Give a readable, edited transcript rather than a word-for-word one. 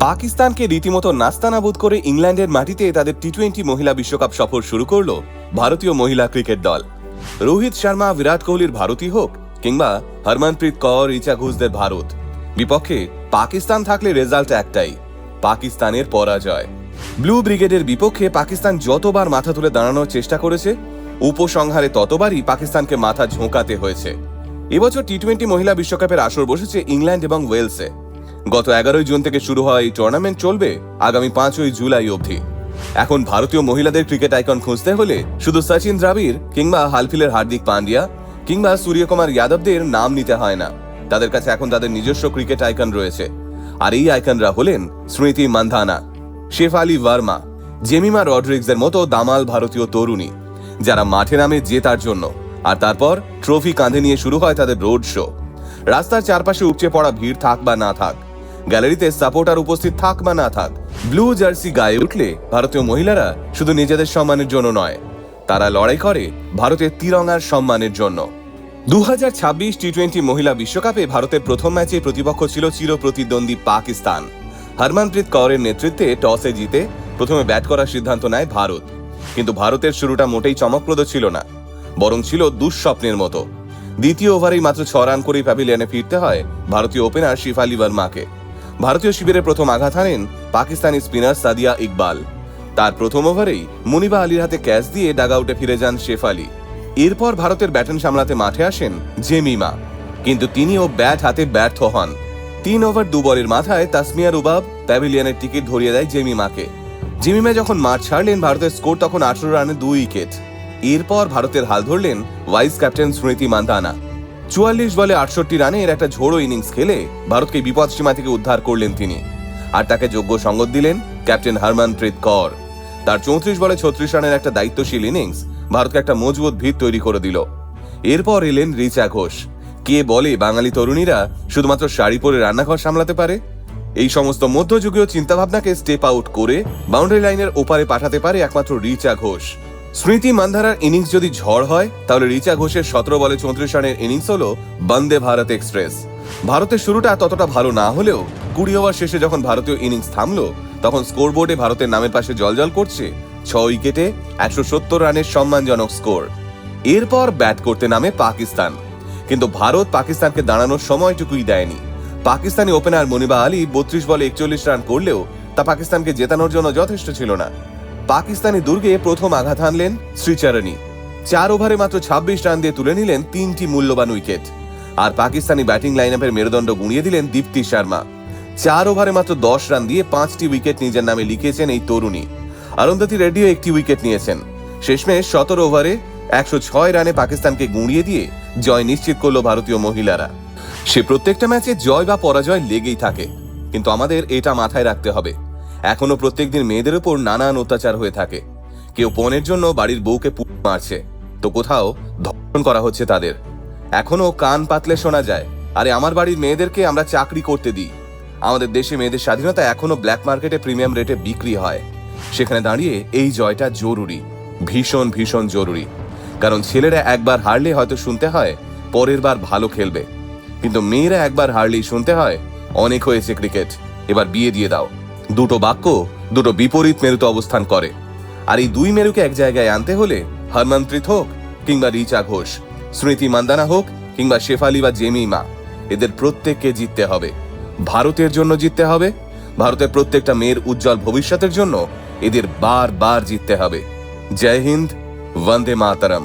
পাকিস্তানকে রীতিমতো নাস্তানাবুদ করে ইংল্যান্ডের মাটিতে তাদের টি-20 মহিলা বিশ্বকাপ সফর শুরু করল ভারতীয় মহিলা ক্রিকেট দল। রোহিত শর্মা, বিরাট কোহলির ভারতই হোক কিংবা হরমনপ্রীত কৌর, রিচা ঘোষদের ভারত, বিপক্ষে পাকিস্তান থাকলে রেজাল্ট একটাই, পাকিস্তানের পরাজয়। ব্লু ব্রিগেডের বিপক্ষে পাকিস্তান যতবার মাথা তুলে দাঁড়ানোর চেষ্টা করেছে, উপসংহারে ততবারই পাকিস্তানকে মাথা ঝোঁকাতে হয়েছে। এবছর টি-20 মহিলা বিশ্বকাপের আসর বসেছে ইংল্যান্ড এবং ওয়েলসে। গত 11 জুন থেকে শুরু হওয়া এই টুর্নামেন্ট চলবে আগামী 5 জুলাই অবধি। এখন ভারতীয় মহিলাদের ক্রিকেট আইকন খুঁজতে হলে শুধু সচিন দ্রাবিড় কিংবা হালফিলের হার্দিক পান্ডিয়া কিংবা সূর্যকুমার যাদবদের নাম নিতে হয় না। তাদের কাছে এখন তাদের নিজস্ব ক্রিকেট আইকন রয়েছে, আর এই আইকনরা হলেন স্মৃতি মান্ধানা, শেফালি ভার্মা, জেমিমা রড্রিগসের মতো দামাল ভারতীয় তরুণী, যারা মাঠে নামে জেতার জন্য, আর তারপর ট্রফি কাঁধে নিয়ে শুরু হয় তাদের রোড শো। রাস্তার চারপাশে উপচে পড়া ভিড় থাক বা না থাক, গ্যালারিতে সাপোর্টার উপস্থিত থাক বা না থাক, ব্লু জার্সি গায়ে উঠলে ভারতীয় মহিলারা শুধু নিজেদের সম্মানের জন্য নয়, তারা লড়াই করে ভারতের তিরঙ্গার সম্মানের জন্য। 2026 টি-20 মহিলা বিশ্বকাপে ভারতের প্রথম ম্যাচে প্রতিপক্ষ ছিল চিরপ্রতিদ্বন্দ্বী পাকিস্তান। হরমনপ্রীত কৌরের নেতৃত্বে টসে জিতে প্রথমে ব্যাট করার সিদ্ধান্ত নেয় ভারত। কিন্তু ভারতের শুরুটা মোটেই চমকপ্রদ ছিল না, বরং ছিল দুঃস্বপ্নের মতো। দ্বিতীয় ওভারেই মাত্র 6 রান করেই প্যাভিলিয়নে ফিরতে হয় ভারতীয় ওপেনার শেফালি ভার্মাকে। ভারতীয় শিবিরে প্রথম আঘাত হানেন পাকিস্তানি স্পিনার সাদিয়া ইকবাল। তার প্রথম ওভারেই মুনিবা আলীর হাতে ক্যাচ দিয়ে ডাগআউটে ফিরে যান শেফালি। এরপর ভারতের ব্যাটন সামলাতে মাঠে আসেন জেমিমা, কিন্তু তিনিও ব্যাট হাতে ব্যর্থ হন। 3 ওভার 2 বলের মাথায় তাসমিয়া রুবাব প্যাভিলিয়নের টিকিট ধরিয়ে দেয় জেমিমাকে। জেমিমা যখন মাঠ ছাড়লেন, ভারতের স্কোর তখন 18 রানে 2 উইকেট। এরপর ভারতের হাল ধরলেন ভাইস ক্যাপ্টেন স্মৃতি মান্ধানা। 44 বলে 68 রানের একটা ঝোড়ো ইনিংস খেলে ভারতকে বিপদ সীমা থেকে উদ্ধার করলেন তিনি। আর তাকে যোগ্য সঙ্গত দিলেন ক্যাপ্টেন হরমনপ্রীত কৌর। তার 34 বলে 36 রানের একটা দায়িত্বশীল ইনিংস ভারতকে একটা মজবুত ভিত তৈরি করে দিল। এরপর এলেন রিচা ঘোষ। কে বলে বাঙালি তরুণীরা শুধুমাত্র শাড়ি পরে রান্নাঘর সামলাতে পারে? এই সমস্ত মধ্যযুগীয় চিন্তাভাবনাকে স্টেপ আউট করে বাউন্ডারি লাইনের ওপারে পাঠাতে পারে একমাত্র রিচা ঘোষ। স্মৃতি মান্ধানার ইনিংস যদি ঝড় হয়, তাহলে রিচা ঘোষের 17 বলে 34 রানের ইনিংস হলো বন্দে ভারত এক্সপ্রেস। ভারতের শুরুটা ততটা ভালো না হলেও 20 ওভার শেষে যখন ভারতীয় ইনিংস থামলো, তখন স্কোরবোর্ডে ভারতের নামের পাশে জলজল করছে 6 উইকেটে 170 রানের সম্মানজনক স্কোর। এরপর ব্যাট করতে নামে পাকিস্তান, কিন্তু ভারত পাকিস্তানকে দাঁড়ানোর সময়টুকুই দেয়নি। পাকিস্তানি ওপেনার মুনিবা আলী 32 বলে 41 রান করলেও তা পাকিস্তানকে জেতানোর জন্য যথেষ্ট ছিল না। পাকিস্তানি দুর্গে প্রথম আঘাত হানলেন শ্রীচরণী। 4 ওভারে মাত্র 26 রান দিয়ে তুলে নিলেন 3টি মূল্যবান উইকেট। আর পাকিস্তানি ব্যাটিং লাইনআপের মেরুদণ্ড গুঁড়িয়ে দিলেন দীপ্তি শর্মা। 4 ওভারে মাত্র 10 রান দিয়ে 5টি উইকেট নিজের নামে লিখেছেন এই তরুণী। অরুন্ধতী রেড্ডিও একটি উইকেট নিয়েছেন। শেষমেশ 17 ওভারে 106 রানে পাকিস্তানকে গুঁড়িয়ে দিয়ে জয় নিশ্চিত করল ভারতীয় মহিলারা। সে প্রত্যেকটা ম্যাচে জয় বা পরাজয় লেগেই থাকে, কিন্তু আমাদের এটা মাথায় রাখতে হবে, এখনো প্রত্যেকদিন মেয়েদের উপর নানান অত্যাচার হয়ে থাকে। কেউ পণের জন্য বাড়ির বউকে মারছে, তো কোথাও ধর্ষণ করা হচ্ছে তাদের। এখনো কান পাতলে শোনা যায়, আরে আমার বাড়ির মেয়েদেরকে আমরা চাকরি করতে দিই। আমাদের দেশে মেয়েদের স্বাধীনতা এখনো ব্ল্যাক মার্কেটে প্রিমিয়াম রেটে বিক্রি হয়। সেখানে দাঁড়িয়ে এই জয়টা জরুরি, ভীষণ ভীষণ জরুরি। কারণ ছেলেরা একবার হারলে হয়তো শুনতে হয় পরের বার ভালো খেলবে, কিন্তু মেয়েরা একবার হারলেই শুনতে হয় অনেক হয়েছে ক্রিকেট, এবার বিয়ে দিয়ে দাও। দুটো বাক্য দুটো বিপরীত মেরুতে অবস্থান করে, আর এই দুই মেরুকে এক জায়গায় আনতে হলে হরমনপ্রীত হোক কিংবা রিচা ঘোষ, স্মৃতি মান্ধানা হোক কিংবা শেফালি বা জেমিমা, এদের প্রত্যেককে জিততে হবে। ভারতের জন্য জিততে হবে, ভারতের প্রত্যেকটা মেয়ের উজ্জ্বল ভবিষ্যতের জন্য এদের বারবার জিততে হবে। জয় হিন্দ, বন্দে মাতরম।